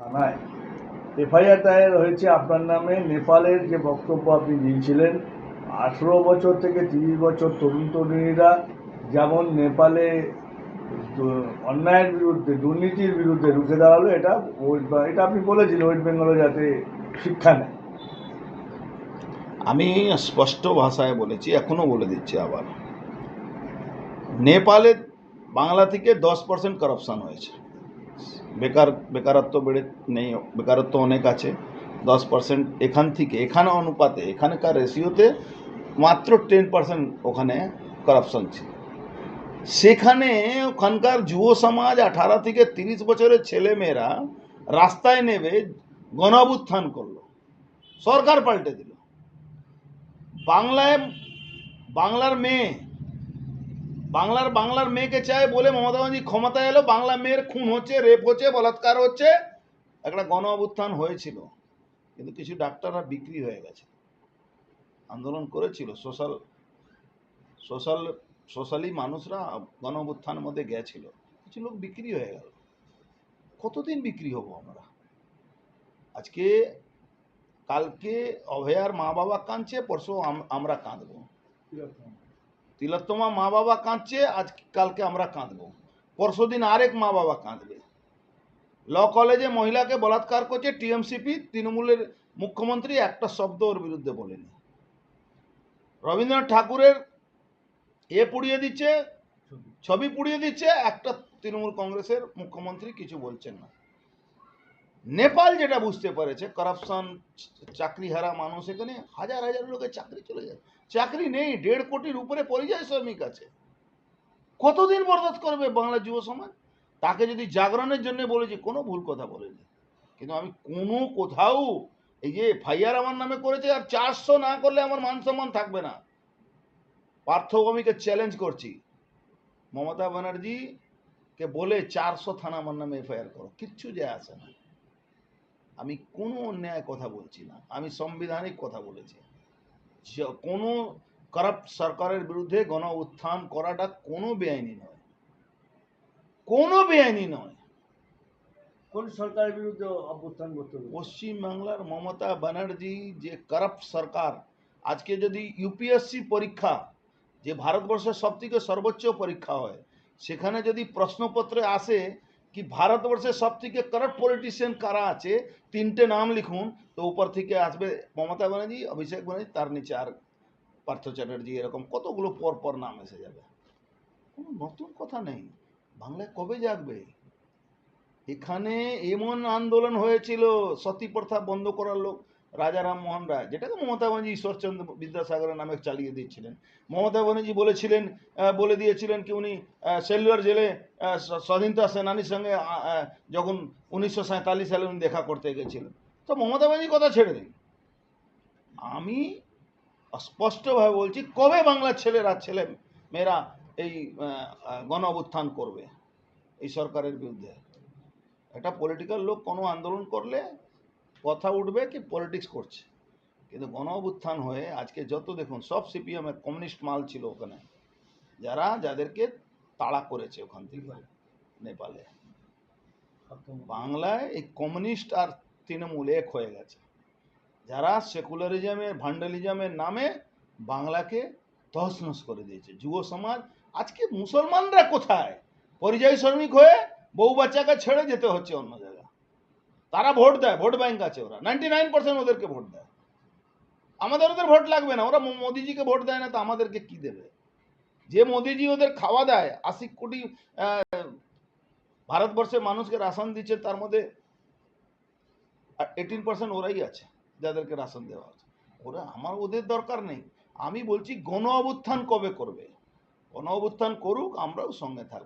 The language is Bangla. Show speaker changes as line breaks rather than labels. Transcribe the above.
থানায় এফআইআর দায়ের হয়েছে আপনার নামে। নেপালের যে বক্তব্য আপনি দিয়েছিলেন, 18 বছর থেকে 30 বছর তরুণ তরুণীরা যেমন নেপালে অন্যায়ের বিরুদ্ধে, দুর্নীতির বিরুদ্ধে রুখে দাঁড়ালো, এটা আপনি বলেছিলেন ওয়েস্ট বেঙ্গলে যাতে শিক্ষা নেয়।
আমি স্পষ্ট ভাষায় বলেছি, এখনও বলে দিচ্ছি আবার, নেপালে বাংলা থেকে 10% করাপশান হয়েছে। বেকারত্ব বেড়ে নেই, বেকারত্ব অনেক আছে। 10% এখান থেকে, এখানে অনুপাতে, এখানকার রেশিওতে মাত্র 10% ওখানে করাপশান ছিল। সেখানে ওখানকার যুব সমাজ 18 থেকে 30 বছরের ছেলে মেয়েরা রাস্তায় নেমে গণ অভ্যুত্থান করলো, সরকার পাল্টে দিল। বাংলার মেয়েকে চায় বলে মমতা ব্যানার্জি ক্ষমতায় এলো। বাংলা মেয়ের খুন হচ্ছে, রেপ হচ্ছে, বলাৎকার হচ্ছে। একটা গণ অভ্যুত্থান হয়েছিল, কিন্তু কিছু ডাক্তাররা বিক্রি হয়ে গেছে। আন্দোলন করেছিল, সোশ্যালি মানুষরা গণ অভ্যুত্থানের মধ্যে গেছিল, কিছু লোক বিক্রি হয়ে গেল। কতদিন বিক্রি হব আমরা? কালকে অভয়ার মা বাবা কাঁদছে, পরশু আমরা কাঁদবো। তিলোত্তমা মা বাবা কাঁদছে, কালকে আমরা কাঁদবো, পরশু দিন আরেক মা বাবা কাঁদবে। ল কলেজে মহিলাকে বলাৎকার করছে টিএমসিপি, তৃণমূলের মুখ্যমন্ত্রী একটা শব্দ ওর বিরুদ্ধে বলেনি। রবীন্দ্রনাথ ঠাকুরের পুড়িয়ে দিচ্ছে, ছবি পুড়িয়ে দিচ্ছে, একটা তৃণমূল কংগ্রেসের মুখ্যমন্ত্রী কিছু বলছেন না। নেপাল যেটা বুঝতে পেরেছে, করাপশন, চাকরি হারা মানুষ, এখানে হাজার হাজার লোকের চাকরি চলে যায়, চাকরি নেই। 1.5 কোটির উপরে পরিযায়ী শ্রমিক আছে। কতদিন বরদাস্ত করবে বাংলার যুব সমাজ? তাকে যদি জাগরণের জন্য বলেছি, কোনো ভুল কথা বলেনি, কিন্তু আমি কোনো কোথাও এই যে এফআইআর আমার নামে করেছে, আর 400 না করলে আমার মান সম্মান থাকবে না। পার্থভূমিকে চ্যালেঞ্জ করছি, মমতা ব্যানার্জিকে বলে 400 থানা আমার নামে এফআইআর করো, কিচ্ছু যায় আসে না। আমি কোনো অন্যায় কথা বলছি না, আমি সাংবিধানিক কথা বলেছি। কোনো করাপ্ট সরকারের বিরুদ্ধে গণ উত্থান করাটা কোনো বেআইনি নয়, কোনো বেআইনি নয়।
কোন সরকারের বিরুদ্ধে অভ্যুত্থান করতে হবে?
পশ্চিমবাংলার মমতা ব্যানার্জি যে করাপ্ট সরকার, আজকে যদি ইউপিএসসি পরীক্ষা, যে ভারতবর্ষের সবথেকে সর্বোচ্চ পরীক্ষা হয়, সেখানে যদি প্রশ্নপত্রে আসে কি ভারতবর্ষের সবথেকে করাপ্ট পলিটিশিয়ান কারা আছে, 3টে নাম লিখুন, তো উপর থেকে আসবে মমতা ব্যানার্জি, অভিষেক ব্যানার্জি, তার নিচে আর পার্থ চ্যাটার্জি, এরকম কতগুলো পর নাম এসে যাবে। কোনো নতুন কথা নেই। বাংলায় কবে জাগবে? এখানে এমন আন্দোলন হয়েছিল সতী প্রথা বন্ধ করার লোক রাজা রামমোহন রায়, যেটাকে মমতা ব্যানার্জি ঈশ্বরচন্দ্র বিদ্যাসাগরের নামে চালিয়ে দিচ্ছিলেন। মমতা ব্যানার্জি বলে দিয়েছিলেন কি উনি সেলুলার জেলে স্বাধীনতা সেনানির সঙ্গে যখন 1947 সালে উনি দেখা করতে গেছিলেন। তো মমতা ব্যানার্জি কথা ছেড়ে দিন। আমি স্পষ্টভাবে বলছি, কবে বাংলার ছেলে মেয়েরা এই গণ অভ্যুত্থান করবে এই সরকারের বিরুদ্ধে? একটা পলিটিক্যাল লোক কোনো আন্দোলন করলে কথা উঠবে কি পলিটিক্স করছে, কিন্তু গণ অভ্যুত্থান হয়ে আজকে যত দেখুন, সব সিপিএমের কমিউনিস্ট মাল ছিল ওখানে, যাদেরকে তাড়া করেছে ওখান থেকে নেপালে। বাংলায় এই কমিউনিস্ট আর তৃণমূল এক হয়ে গেছে, যারা সেকুলারিজমের, ভান্ডালিজমের নামে বাংলাকে তছনছ করে দিয়েছে। যুব সমাজ আজকে, মুসলমানরা কোথায়? পরিযায়ী শ্রমিক হয়ে বউ বাচ্চাকে ছেড়ে যেতে হচ্ছে অন্য জায়গায়। তারা ভোট দেয়, ভোট ব্যাংক আছে, ওরা 99% ওদেরকে ভোট দেয়। ওদের ভোট লাগবে না, ওরা মোদিজিকে ভোট দেয় না, তো আমাদেরকে কি দেবে? যে মোদিজি ওদের খাওয়া দেয়, 80 কোটি ভারতবর্ষের মানুষকে রাশন দিচ্ছে, তার মধ্যে 18% ওরাই আছে যাদেরকে রাশন দেওয়া আছে। ওদের দরকার নেই। আমি বলছি গণ অভ্যুত্থান কবে করবে? গণ অভ্যুত্থান করুক, আমরাও সঙ্গে থাকবো।